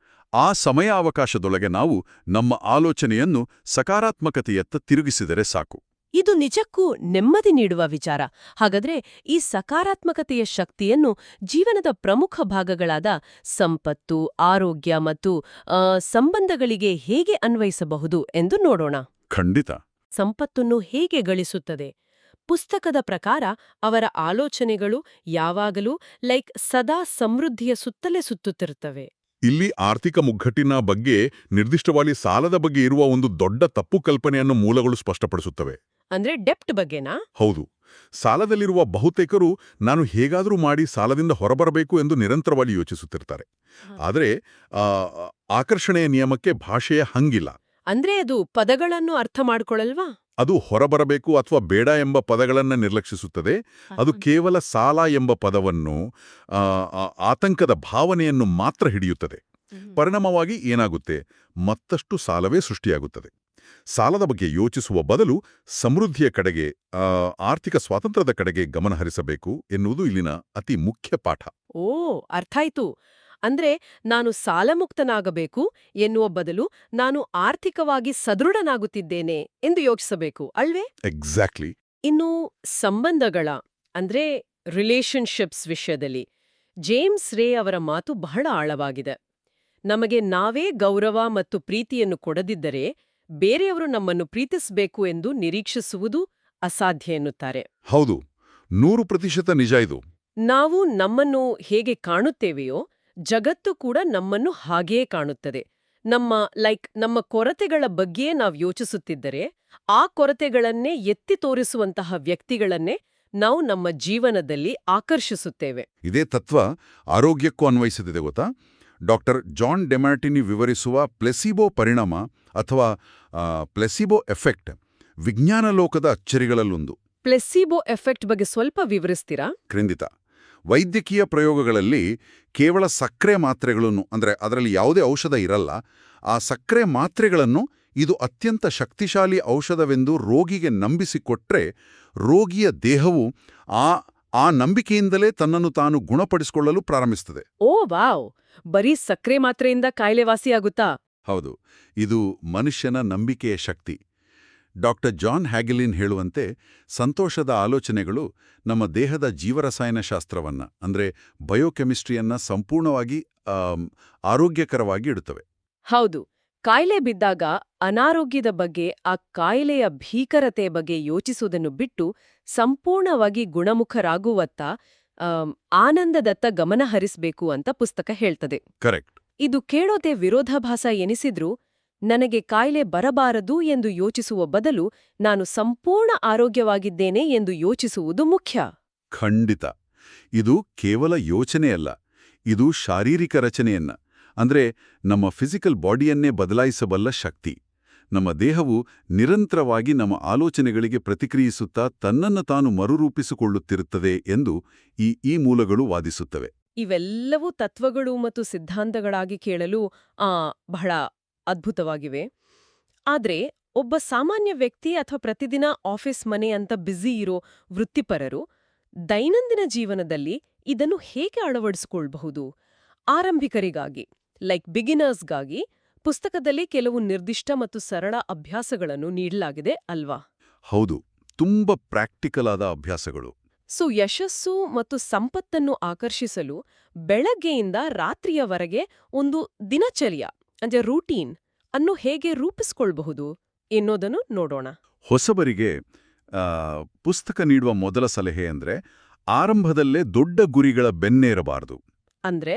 ಆ ಸಮಯಾವಕಾಶದೊಳಗೆ ನಾವು ನಮ್ಮ ಆಲೋಚನೆಯನ್ನು ಸಕಾರಾತ್ಮಕತೆಯತ್ತ ತಿರುಗಿಸಿದರೆ ಸಾಕು. ಇದು ನಿಜಕ್ಕೂ ನೆಮ್ಮದಿ ನೀಡುವ ವಿಚಾರ. ಹಾಗಾದ್ರೆ ಈ ಸಕಾರಾತ್ಮಕತೆಯ ಶಕ್ತಿಯನ್ನು ಜೀವನದ ಪ್ರಮುಖ ಭಾಗಗಳಾದ ಸಂಪತ್ತು, ಆರೋಗ್ಯ ಮತ್ತು ಸಂಬಂಧಗಳಿಗೆ ಹೇಗೆ ಅನ್ವಯಿಸಬಹುದು ಎಂದು ನೋಡೋಣ. ಖಂಡಿತ. ಸಂಪತ್ತನ್ನು ಹೇಗೆ ಗಳಿಸುತ್ತದೆ? ಪುಸ್ತಕದ ಪ್ರಕಾರ ಅವರ ಆಲೋಚನೆಗಳು ಯಾವಾಗಲೂ ಸದಾ ಸಮೃದ್ಧಿಯ ಸುತ್ತಲೇ ಸುತ್ತುತ್ತಿರುತ್ತವೆ. ಇಲ್ಲಿ ಆರ್ಥಿಕ ಮುಗ್ಗಟ್ಟಿನ ಬಗ್ಗೆ, ನಿರ್ದಿಷ್ಟವಾಗಿ ಸಾಲದ ಬಗ್ಗೆ ಇರುವ ಒಂದು ದೊಡ್ಡ ತಪ್ಪು ಕಲ್ಪನೆಯನ್ನು ಮೂಲಗಳು ಸ್ಪಷ್ಟಪಡಿಸುತ್ತವೆ. ಅಂದ್ರೆ ಡೆಪ್ಟ್ ಬಗ್ಗೆನಾ? ಹೌದು. ಸಾಲದಲ್ಲಿರುವ ಬಹುತೇಕರು ನಾನು ಹೇಗಾದರೂ ಮಾಡಿ ಸಾಲದಿಂದ ಹೊರಬರಬೇಕು ಎಂದು ನಿರಂತರವಾಗಿ ಯೋಚಿಸುತ್ತಿರ್ತಾರೆ. ಆದರೆ ಆಕರ್ಷಣೆಯ ನಿಯಮಕ್ಕೆ ಭಾಷೆಯ ಹಂಗಿಲ್ಲ. ಅಂದ್ರೆ ಅದು ಪದಗಳನ್ನು ಅರ್ಥ ಮಾಡ್ಕೊಳ್ಳಲ್ವಾ? ಅದು ಹೊರಬರಬೇಕು ಅಥವಾ ಬೇಡ ಎಂಬ ಪದಗಳನ್ನು ನಿರ್ಲಕ್ಷಿಸುತ್ತದೆ. ಅದು ಕೇವಲ ಸಾಲ ಎಂಬ ಪದವನ್ನು, ಆತಂಕದ ಭಾವನೆಯನ್ನು ಮಾತ್ರ ಹಿಡಿಯುತ್ತದೆ. ಪರಿಣಾಮವಾಗಿ ಏನಾಗುತ್ತೆ? ಮತ್ತಷ್ಟು ಸಾಲವೇ ಸೃಷ್ಟಿಯಾಗುತ್ತದೆ. ಸಾಲದ ಬಗ್ಗೆ ಯೋಚಿಸುವ ಬದಲು ಸಮೃದ್ಧಿಯ ಕಡೆಗೆ, ಆರ್ಥಿಕ ಸ್ವಾತಂತ್ರ್ಯದ ಕಡೆಗೆ ಗಮನ ಹರಿಸಬೇಕು ಎನ್ನುವುದು ಇಲ್ಲಿನ ಅತಿ ಮುಖ್ಯ ಪಾಠ. ಓ, ಅರ್ಥಾಯ್ತು. ಅಂದ್ರೆ ನಾನು ಸಾಲಮುಕ್ತನಾಗಬೇಕು ಎನ್ನುವ ಬದಲು ನಾನು ಆರ್ಥಿಕವಾಗಿ ಸದೃಢನಾಗುತ್ತಿದ್ದೇನೆ ಎಂದು ಯೋಚಿಸಬೇಕು ಅಲ್ವೇ? ಎಕ್ಸಾಕ್ಟ್ಲಿ. ಇನ್ನು ಸಂಬಂಧಗಳ ಅಂದ್ರೆ ರಿಲೇಶನ್ಶಿಪ್ಸ್ ವಿಷಯದಲ್ಲಿ ಜೇಮ್ಸ್ ರೇ ಅವರ ಮಾತು ಬಹಳ ಆಳವಾಗಿದೆ. ನಮಗೆ ನಾವೇ ಗೌರವ ಮತ್ತು ಪ್ರೀತಿಯನ್ನು ಕೊಡದಿದ್ದರೆ ಬೇರೆಯವರು ನಮ್ಮನ್ನು ಪ್ರೀತಿಸಬೇಕು ಎಂದು ನಿರೀಕ್ಷಿಸುವುದು ಅಸಾಧ್ಯ ಎನ್ನುತ್ತಾರೆ. ಹೌದು, 100% ನಿಜ ಇದು. ನಾವು ನಮ್ಮನ್ನು ಹೇಗೆ ಕಾಣುತ್ತೇವೆಯೋ ಜಗತ್ತು ಕೂಡ ನಮ್ಮನ್ನು ಹಾಗೇ ಕಾಣುತ್ತದೆ. ನಮ್ಮ ಕೊರತೆಗಳ ಬಗ್ಗೆ ನಾವು ಯೋಚಿಸುತ್ತಿದ್ದರೆ, ಆ ಕೊರತೆಗಳನ್ನೇ ಎತ್ತಿ ತೋರಿಸುವಂತಹ ವ್ಯಕ್ತಿಗಳನ್ನೇ ನಾವು ನಮ್ಮ ಜೀವನದಲ್ಲಿ ಆಕರ್ಷಿಸುತ್ತೇವೆ. ಇದೇ ತತ್ವ ಆರೋಗ್ಯಕ್ಕೂ ಅನ್ವಯಿಸುತ್ತಿದೆ ಗೊತ್ತಾ? ಡಾಕ್ಟರ್ ಜಾನ್ ಡೆಮಾರ್ಟಿನಿ ವಿವರಿಸುವ ಪ್ಲೆಸಿಬೋ ಪರಿಣಾಮ ಅಥವಾ ಪ್ಲೆಸಿಬೋ ಎಫೆಕ್ಟ್ ವಿಜ್ಞಾನ ಲೋಕದ ಅಚ್ಚರಿಗಳಲ್ಲೊಂದು. ಪ್ಲೆಸಿಬೋ ಎಫೆಕ್ಟ್ ಬಗ್ಗೆ ಸ್ವಲ್ಪ ವಿವರಿಸ್ತೀರಾ? ಖಂಡಿತ. ವೈದ್ಯಕೀಯ ಪ್ರಯೋಗಗಳಲ್ಲಿ ಕೇವಲ ಸಕ್ಕರೆ ಮಾತ್ರೆಗಳನ್ನು, ಅಂದರೆ ಅದರಲ್ಲಿ ಯಾವುದೇ ಔಷಧ ಇರಲ್ಲ, ಆ ಸಕ್ಕರೆ ಮಾತ್ರೆಗಳನ್ನು ಇದು ಅತ್ಯಂತ ಶಕ್ತಿಶಾಲಿ ಔಷಧವೆಂದು ರೋಗಿಗೆ ನಂಬಿಸಿಕೊಟ್ರೆ ರೋಗಿಯ ದೇಹವು ಆ ನಂಬಿಕೆಯಿಂದಲೇ ತನ್ನನ್ನು ತಾನು ಗುಣಪಡಿಸಿಕೊಳ್ಳಲು ಪ್ರಾರಂಭಿಸುತ್ತದೆ. ಓ ವಾವ್! ಬರೀ ಸಕ್ಕರೆ ಮಾತ್ರೆಯಿಂದ ಕಾಯಿಲೆ ವಾಸಿಯಾಗುತ್ತಾ? ಹೌದು, ಇದು ಮನುಷ್ಯನ ನಂಬಿಕೆಯ ಶಕ್ತಿ. ಡಾಕ್ಟರ್ ಜಾನ್ ಹ್ಯಾಗೆಲಿನ್ ಹೇಳುವಂತೆ ಸಂತೋಷದ ಆಲೋಚನೆಗಳು ನಮ್ಮ ದೇಹದ ಜೀವರಸಾಯನಶಾಸ್ತ್ರವನ್ನ, ಅಂದರೆ ಬಯೋಕೆಮಿಸ್ಟ್ರಿಯನ್ನ ಸಂಪೂರ್ಣವಾಗಿ ಆರೋಗ್ಯಕರವಾಗಿ ಇಡುತ್ತವೆ. ಹೌದು. ಕಾಯಿಲೆ ಬಿದ್ದಾಗ ಅನಾರೋಗ್ಯದ ಬಗ್ಗೆ, ಆ ಕಾಯಿಲೆಯ ಭೀಕರತೆ ಬಗ್ಗೆ ಯೋಚಿಸುವುದನ್ನು ಬಿಟ್ಟು ಸಂಪೂರ್ಣವಾಗಿ ಗುಣಮುಖರಾಗುವತ್ತ ಆನಂದದತ್ತ ಗಮನ ಹರಿಸಬೇಕು ಅಂತ ಪುಸ್ತಕ ಹೇಳ್ತದೆ. ಕರೆಕ್ಟ್. ಇದು ಕೇಳೋದೇ ವಿರೋಧಾಭಾಸ ಎನಿಸಿದ್ರೂ, ನನಗೆ ಕಾಯಿಲೆ ಬರಬಾರದು ಎಂದು ಯೋಚಿಸುವ ಬದಲು ನಾನು ಸಂಪೂರ್ಣ ಆರೋಗ್ಯವಾಗಿದ್ದೇನೆ ಎಂದು ಯೋಚಿಸುವುದು ಮುಖ್ಯ. ಖಂಡಿತ. ಇದು ಕೇವಲ ಯೋಚನೆಯಲ್ಲ, ಇದು ಶಾರೀರಿಕ ರಚನೆಯನ್ನ, ಅಂದ್ರೆ ನಮ್ಮ ಫಿಸಿಕಲ್ ಬಾಡಿಯನ್ನೇ ಬದಲಾಯಿಸಬಲ್ಲ ಶಕ್ತಿ. ನಮ್ಮ ದೇಹವು ನಿರಂತರವಾಗಿ ನಮ್ಮ ಆಲೋಚನೆಗಳಿಗೆ ಪ್ರತಿಕ್ರಿಯಿಸುತ್ತಾ ತನ್ನನ್ನು ತಾನು ಮರುರೂಪಿಸಿಕೊಳ್ಳುತ್ತಿರುತ್ತದೆ ಎಂದು ಈ ಮೂಲಗಳು ವಾದಿಸುತ್ತವೆ. ಇವೆಲ್ಲವೂ ತತ್ವಗಳು ಮತ್ತು ಸಿದ್ಧಾಂತಗಳಾಗಿ ಕೇಳಲು ಬಹಳ ಅದ್ಭುತವಾಗಿವೆ. ಆದ್ರೆ ಒಬ್ಬ ಸಾಮಾನ್ಯ ವ್ಯಕ್ತಿ ಅಥವಾ ಪ್ರತಿದಿನ ಆಫೀಸ್ ಮನೆ ಅಂತ ಬ್ಯುಸಿ ಇರೋ ವೃತ್ತಿಪರರು ದೈನಂದಿನ ಜೀವನದಲ್ಲಿ ಇದನ್ನು ಹೇಗೆ ಅಳವಡಿಸಿಕೊಳ್ಳಬಹುದು? ಆರಂಭಿಕರಿಗಾಗಿ, ಬಿಗಿನರ್ಸ್ಗಾಗಿ ಪುಸ್ತಕದಲ್ಲಿ ಕೆಲವು ನಿರ್ದಿಷ್ಟ ಮತ್ತು ಸರಳ ಅಭ್ಯಾಸಗಳನ್ನು ನೀಡಲಾಗಿದೆ ಅಲ್ವಾ? ಹೌದು, ತುಂಬ ಪ್ರಾಕ್ಟಿಕಲ್ ಆದ ಅಭ್ಯಾಸಗಳು. ಯಶಸ್ಸು ಮತ್ತು ಸಂಪತ್ತನ್ನು ಆಕರ್ಷಿಸಲು ಬೆಳಗ್ಗೆಯಿಂದ ರಾತ್ರಿಯವರೆಗೆ ಒಂದು ದಿನಚರ್ಯ ಅಂದ್ರೆ ರೂಟೀನ್ ಅನ್ನು ಹೇಗೆ ರೂಪಿಸಿಕೊಳ್ಳಬಹುದು ಎನ್ನೋದನ್ನು ನೋಡೋಣ. ಹೊಸಬರಿಗೆ ಪುಸ್ತಕ ನೀಡುವ ಮೊದಲ ಸಲಹೆ ಅಂದ್ರೆ ಆರಂಭದಲ್ಲೇ ದೊಡ್ಡ ಗುರಿಗಳ ಬೆನ್ನೇರಬಾರದು. ಅಂದ್ರೆ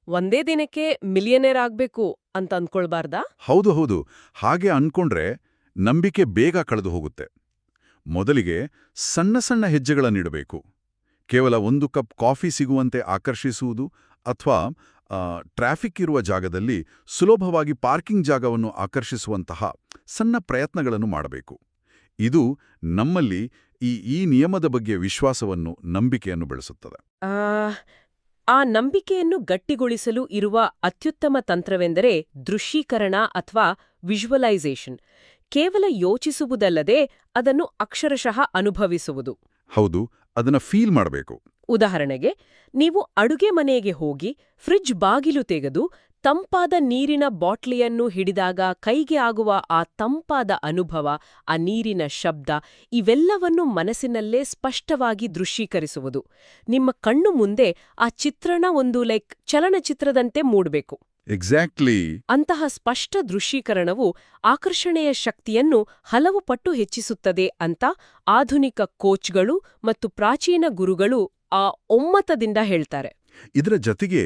ಒಂದೇ ದಿನಕ್ಕೆ ಮಿಲಿಯನೇರ್ ಆಗ್ಬೇಕು ಅಂತ ಅಂದ್ಕೊಳ್ಬಾರ್ದಾ? ಹೌದು, ಹಾಗೆ ಅನ್ಕೊಂಡ್ರೆ ನಂಬಿಕೆ ಬೇಗ ಕಳೆದು ಹೋಗುತ್ತೆ. ಮೊದಲಿಗೆ ಸಣ್ಣ ಸಣ್ಣ ಹೆಜ್ಜೆಗಳನ್ನಿಡಬೇಕು. ಕೇವಲ 1 ಕಪ್ ಕಾಫಿ ಸಿಗುವಂತೆ ಆಕರ್ಷಿಸುವುದು, ಅಥವಾ ಟ್ರಾಫಿಕ್ ಇರುವ ಜಾಗದಲ್ಲಿ ಸುಲಭವಾಗಿ ಪಾರ್ಕಿಂಗ್ ಜಾಗವನ್ನು ಆಕರ್ಷಿಸುವಂತಹ ಸಣ್ಣ ಪ್ರಯತ್ನಗಳನ್ನು ಮಾಡಬೇಕು. ಇದು ನಮ್ಮಲ್ಲಿ ಈ ನಿಯಮದ ಬಗ್ಗೆ ವಿಶ್ವಾಸವನ್ನು, ನಂಬಿಕೆಯನ್ನು ಬೆಳೆಸುತ್ತದೆ. ಆ ನಂಬಿಕೆಯನ್ನು ಗಟ್ಟಿಗೊಳಿಸಲು ಇರುವ ಅತ್ಯುತ್ತಮ ತಂತ್ರವೆಂದರೆ ದೃಶ್ಯೀಕರಣ ಅಥವಾ ವಿಜುವಲೈಸೇಷನ್. ಕೇವಲ ಯೋಚಿಸುವುದಲ್ಲದೆ ಅದನ್ನು ಅಕ್ಷರಶಃ ಅನುಭವಿಸುವುದು. ಹೌದು, ಅದನ್ನ ಫೀಲ್ ಮಾಡಬೇಕು. ಉದಾಹರಣೆಗೆ, ನೀವು ಅಡುಗೆ ಮನೆಗೆ ಹೋಗಿ ಫ್ರಿಡ್ಜ್ ಬಾಗಿಲು ತೆಗೆದು ತಂಪಾದ ನೀರಿನ ಬಾಟ್ಲಿಯನ್ನು ಹಿಡಿದಾಗ ಕೈಗೆ ಆಗುವ ಆ ತಂಪಾದ ಅನುಭವ, ಆ ನೀರಿನ ಶಬ್ದ, ಇವೆಲ್ಲವನ್ನು ಮನಸ್ಸಿನಲ್ಲೇ ಸ್ಪಷ್ಟವಾಗಿ ದೃಶ್ಯೀಕರಿಸುವುದು. ನಿಮ್ಮ ಕಣ್ಣು ಮುಂದೆ ಆ ಚಿತ್ರಣ ಒಂದು ಚಲನಚಿತ್ರದಂತೆ ಮೂಡಬೇಕು. ಎಕ್ಸಾಕ್ಟ್ಲಿ. ಅಂತಹ ಸ್ಪಷ್ಟ ದೃಶ್ಯೀಕರಣವು ಆಕರ್ಷಣೆಯ ಶಕ್ತಿಯನ್ನು ಹಲವು ಪಟ್ಟು ಹೆಚ್ಚಿಸುತ್ತದೆ ಅಂತ ಆಧುನಿಕ ಕೋಚ್ಗಳು ಮತ್ತು ಪ್ರಾಚೀನ ಗುರುಗಳು ಆ ಒಮ್ಮತದಿಂದ ಹೇಳ್ತಾರೆ. ಇದರ ಜೊತೆಗೆ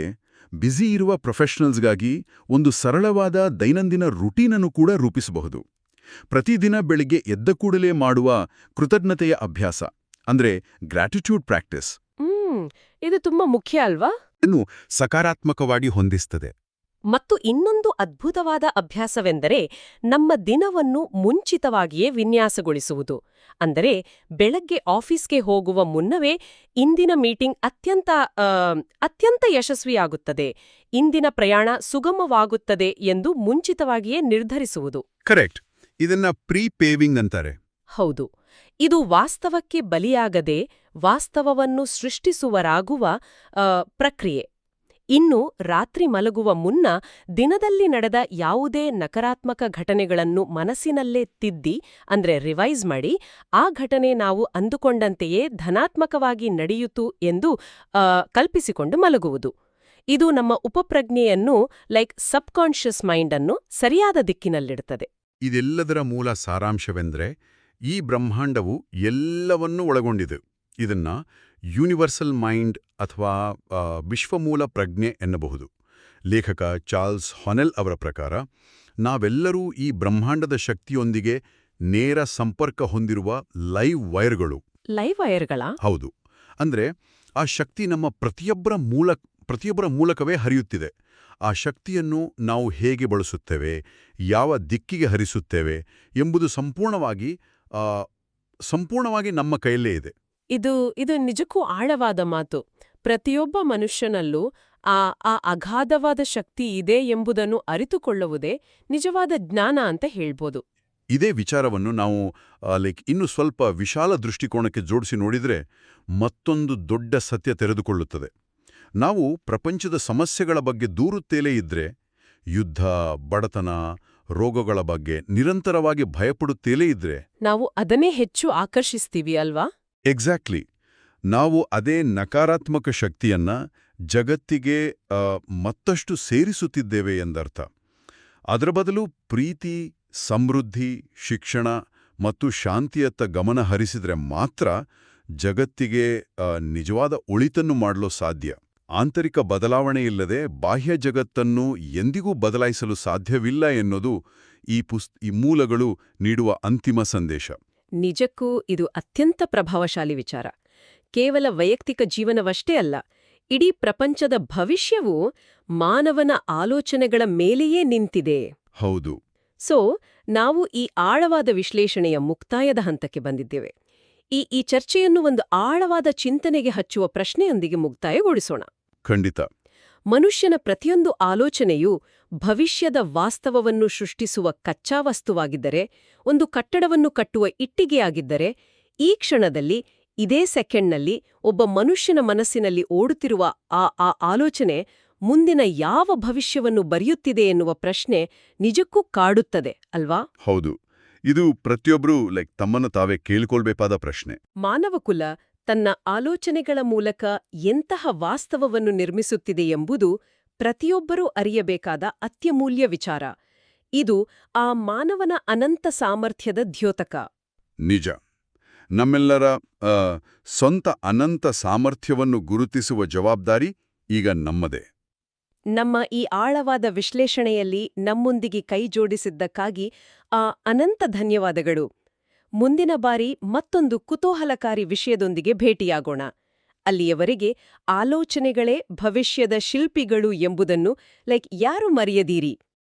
ಬ್ಯುಸಿ ಇರುವ ಪ್ರೊಫೆಷನಲ್ಸ್ಗಾಗಿ ಒಂದು ಸರಳವಾದ ದೈನಂದಿನ ರುಟೀನನ್ನು ಕೂಡ ರೂಪಿಸಬಹುದು. ಪ್ರತಿದಿನ ಬೆಳಿಗ್ಗೆ ಎದ್ದ ಕೂಡಲೇ ಮಾಡುವ ಕೃತಜ್ಞತೆಯ ಅಭ್ಯಾಸ, ಅಂದ್ರೆ ಗ್ರಾಟಿಟ್ಯೂಡ್ ಪ್ರಾಕ್ಟೀಸ್. ಇದು ತುಂಬಾ ಮುಖ್ಯ ಅಲ್ವಾ? ಇನ್ನು ಸಕಾರಾತ್ಮಕವಾಗಿ ಹೊಂದಿಸ್ತದೆ. ಮತ್ತು ಇನ್ನೊಂದು ಅದ್ಭುತವಾದ ಅಭ್ಯಾಸವೆಂದರೆ ನಮ್ಮ ದಿನವನ್ನು ಮುಂಚಿತವಾಗಿಯೇ ವಿನ್ಯಾಸಗೊಳಿಸುವುದು. ಅಂದರೆ ಬೆಳಗ್ಗೆ ಆಫೀಸ್ಗೆ ಹೋಗುವ ಮುನ್ನವೇ ಇಂದಿನ ಮೀಟಿಂಗ್ ಅತ್ಯಂತ ಯಶಸ್ವಿಯಾಗುತ್ತದೆ, ಇಂದಿನ ಪ್ರಯಾಣ ಸುಗಮವಾಗುತ್ತದೆ ಎಂದು ಮುಂಚಿತವಾಗಿಯೇ ನಿರ್ಧರಿಸುವುದು. ಕರೆಕ್ಟ್. ಇದನ್ನ ಪ್ರೀ ಪೇವಿಂಗ್ ಅಂತಾರೆ. ಹೌದು, ಇದು ವಾಸ್ತವಕ್ಕೆ ಬಲಿಯಾಗದೆ ವಾಸ್ತವವನ್ನು ಸೃಷ್ಟಿಸುವರಾಗುವ ಪ್ರಕ್ರಿಯೆ. ಇನ್ನು ರಾತ್ರಿ ಮಲಗುವ ಮುನ್ನ ದಿನದಲ್ಲಿ ನಡೆದ ಯಾವುದೇ ನಕಾರಾತ್ಮಕ ಘಟನೆಗಳನ್ನು ಮನಸ್ಸಿನಲ್ಲೇ ತಿದ್ದಿ, ಅಂದ್ರೆ ರಿವೈಸ್ ಮಾಡಿ, ಆ ಘಟನೆ ನಾವು ಅಂದುಕೊಂಡಂತೆಯೇ ಧನಾತ್ಮಕವಾಗಿ ನಡೆಯಿತು ಎಂದು ಕಲ್ಪಿಸಿಕೊಂಡು ಮಲಗುವುದು. ಇದು ನಮ್ಮ ಉಪಪ್ರಜ್ಞೆಯನ್ನು ಸಬ್ಕಾನ್ಷಿಯಸ್ ಮೈಂಡ್ ಅನ್ನು ಸರಿಯಾದ ದಿಕ್ಕಿನಲ್ಲಿಡುತ್ತದೆ. ಇದೆಲ್ಲದರ ಮೂಲ ಸಾರಾಂಶವೆಂದ್ರೆ ಈ ಬ್ರಹ್ಮಾಂಡವು ಎಲ್ಲವನ್ನೂ ಒಳಗೊಂಡಿದೆ. ಇದನ್ನ ಯೂನಿವರ್ಸಲ್ ಮೈಂಡ್ ಅಥವಾ ವಿಶ್ವಮೂಲ ಪ್ರಜ್ಞೆ ಎನ್ನಬಹುದು. ಲೇಖಕ ಚಾರ್ಲ್ಸ್ ಹಾನೆಲ್ ಅವರ ಪ್ರಕಾರ ನಾವೆಲ್ಲರೂ ಈ ಬ್ರಹ್ಮಾಂಡದ ಶಕ್ತಿಯೊಂದಿಗೆ ನೇರ ಸಂಪರ್ಕ ಹೊಂದಿರುವ ಲೈವ್ ವೈರ್ಗಳು. ಲೈವ್ ವೈರ್ಗಳಾ? ಹೌದು. ಅಂದ್ರೆ ಆ ಶಕ್ತಿ ನಮ್ಮ ಪ್ರತಿಯೊಬ್ಬರ ಮೂಲಕವೇ ಹರಿಯುತ್ತಿದೆ. ಆ ಶಕ್ತಿಯನ್ನು ನಾವು ಹೇಗೆ ಬಳಸುತ್ತೇವೆ, ಯಾವ ದಿಕ್ಕಿಗೆ ಹರಿಸುತ್ತೇವೆ ಎಂಬುದು ಸಂಪೂರ್ಣವಾಗಿ ನಮ್ಮ ಕೈಯಲ್ಲೇ ಇದೆ. ಇದು ನಿಜಕ್ಕೂ ಆಳವಾದ ಮಾತು. ಪ್ರತಿಯೊಬ್ಬ ಮನುಷ್ಯನಲ್ಲೂ ಆ ಆ ಅಗಾಧವಾದ ಶಕ್ತಿ ಇದೆ ಎಂಬುದನ್ನು ಅರಿತುಕೊಳ್ಳುವುದೇ ನಿಜವಾದ ಜ್ಞಾನ ಅಂತ ಹೇಳ್ಬೋದು. ಇದೇ ವಿಚಾರವನ್ನು ನಾವು ಇನ್ನು ಸ್ವಲ್ಪ ವಿಶಾಲ ದೃಷ್ಟಿಕೋನಕ್ಕೆ ಜೋಡಿಸಿ ನೋಡಿದರೆ ಮತ್ತೊಂದು ದೊಡ್ಡ ಸತ್ಯ ತೆರೆದುಕೊಳ್ಳುತ್ತದೆ. ನಾವು ಪ್ರಪಂಚದ ಸಮಸ್ಯೆಗಳ ಬಗ್ಗೆ ದೂರುತ್ತಲೇ ಇದ್ರೆ, ಯುದ್ಧ, ಬಡತನ, ರೋಗಗಳ ಬಗ್ಗೆ ನಿರಂತರವಾಗಿ ಭಯಪಡುತ್ತಲೇ ಇದ್ರೆ ನಾವು ಅದನ್ನೇ ಹೆಚ್ಚು ಆಕರ್ಷಿಸ್ತೀವಿ ಅಲ್ವಾ? ಎಕ್ಸಾಕ್ಟ್ಲಿ. ನಾವು ಅದೇ ನಕಾರಾತ್ಮಕ ಶಕ್ತಿಯನ್ನ ಜಗತ್ತಿಗೆ ಮತ್ತಷ್ಟು ಸೇರಿಸುತ್ತಿದ್ದೇವೆ ಎಂದರ್ಥ. ಅದರ ಬದಲು ಪ್ರೀತಿ, ಸಮೃದ್ಧಿ, ಶಿಕ್ಷಣ ಮತ್ತು ಶಾಂತಿಯತ್ತ ಗಮನ ಹರಿಸಿದ್ರೆ ಮಾತ್ರ ಜಗತ್ತಿಗೆ ನಿಜವಾದ ಒಳಿತನ್ನು ಮಾಡಲು ಸಾಧ್ಯ. ಆಂತರಿಕ ಬದಲಾವಣೆಯಿಲ್ಲದೆ ಬಾಹ್ಯ ಜಗತ್ತನ್ನು ಎಂದಿಗೂ ಬದಲಾಯಿಸಲು ಸಾಧ್ಯವಿಲ್ಲ ಎನ್ನುವುದು ಈ ಮೂಲಗಳು ನೀಡುವ ಅಂತಿಮ ಸಂದೇಶ. ನಿಜಕ್ಕೂ ಇದು ಅತ್ಯಂತ ಪ್ರಭಾವಶಾಲಿ ವಿಚಾರ. ಕೇವಲ ವೈಯಕ್ತಿಕ ಜೀವನವಷ್ಟೇ ಅಲ್ಲ, ಇಡೀ ಪ್ರಪಂಚದ ಭವಿಷ್ಯವೂ ಮಾನವನ ಆಲೋಚನೆಗಳ ಮೇಲೆಯೇ ನಿಂತಿದೆ. ಹೌದು. ಸೊ, ನಾವು ಈ ಆಳವಾದ ವಿಶ್ಲೇಷಣೆಯ ಮುಕ್ತಾಯದ ಹಂತಕ್ಕೆ ಬಂದಿದ್ದೇವೆ. ಈ ಚರ್ಚೆಯನ್ನು ಒಂದು ಆಳವಾದ ಚಿಂತನೆಗೆ ಹಚ್ಚುವ ಪ್ರಶ್ನೆಯೊಂದಿಗೆ ಮುಕ್ತಾಯಗೊಳಿಸೋಣ. ಖಂಡಿತ. ಮನುಷ್ಯನ ಪ್ರತಿಯೊಂದು ಆಲೋಚನೆಯೂ ಭವಿಷ್ಯದ ವಾಸ್ತವವನ್ನು ಸೃಷ್ಟಿಸುವ ಕಚ್ಚಾ ವಸ್ತುವಾಗಿದ್ದರೆ, ಒಂದು ಕಟ್ಟಡವನ್ನು ಕಟ್ಟುವ ಇಟ್ಟಿಗೆಯಾಗಿದ್ದರೆ, ಈ ಕ್ಷಣದಲ್ಲಿ ಇದೇ ಸೆಕೆಂಡ್ನಲ್ಲಿ ಒಬ್ಬ ಮನುಷ್ಯನ ಮನಸ್ಸಿನಲ್ಲಿ ಓಡುತ್ತಿರುವ ಆ ಆಲೋಚನೆ ಮುಂದಿನ ಯಾವ ಭವಿಷ್ಯವನ್ನು ಬರೆಯುತ್ತಿದೆ ಎನ್ನುವ ಪ್ರಶ್ನೆ ನಿಜಕ್ಕೂ ಕಾಡುತ್ತದೆ ಅಲ್ವಾ? ಹೌದು. ಇದು ಪ್ರತಿಯೊಬ್ಬರೂ ತಮ್ಮನ್ನು ತಾವೇ ಕೇಳಿಕೊಳ್ಬೇಕಾದ ಪ್ರಶ್ನೆ. ಮಾನವಕುಲ ತನ್ನ ಆಲೋಚನೆಗಳ ಮೂಲಕ ಎಂತಹ ವಾಸ್ತವವನ್ನು ನಿರ್ಮಿಸುತ್ತಿದೆ ಎಂಬುದು ಪ್ರತಿಯೊಬ್ಬರೂ ಅರಿಯಬೇಕಾದ ಅತ್ಯಮೂಲ್ಯ ವಿಚಾರ. ಇದು ಆ ಮಾನವನ ಅನಂತ ಸಾಮರ್ಥ್ಯದ ದ್ಯೋತಕ. ನಿಜ. ನಮ್ಮೆಲ್ಲರ ಸ್ವಂತ ಅನಂತ ಸಾಮರ್ಥ್ಯವನ್ನು ಗುರುತಿಸುವ ಜವಾಬ್ದಾರಿ ಈಗ ನಮ್ಮದೇ. ನಮ್ಮ ಈ ಆಳವಾದ ವಿಶ್ಲೇಷಣೆಯಲ್ಲಿ ನಮ್ಮೊಂದಿಗೆ ಕೈಜೋಡಿಸಿದ್ದಕ್ಕಾಗಿ ಅನಂತ ಧನ್ಯವಾದಗಳು. ಮುಂದಿನ ಬಾರಿ ಮತ್ತೊಂದು ಕುತೂಹಲಕಾರಿ ವಿಷಯದೊಂದಿಗೆ ಭೇಟಿಯಾಗೋಣ. ಅಲ್ಲಿಯವರೆಗೆ ಆಲೋಚನೆಗಳೇ ಭವಿಷ್ಯದ ಶಿಲ್ಪಿಗಳು ಎಂಬುದನ್ನು ಯಾರು ಮರೆಯದಿರಿ.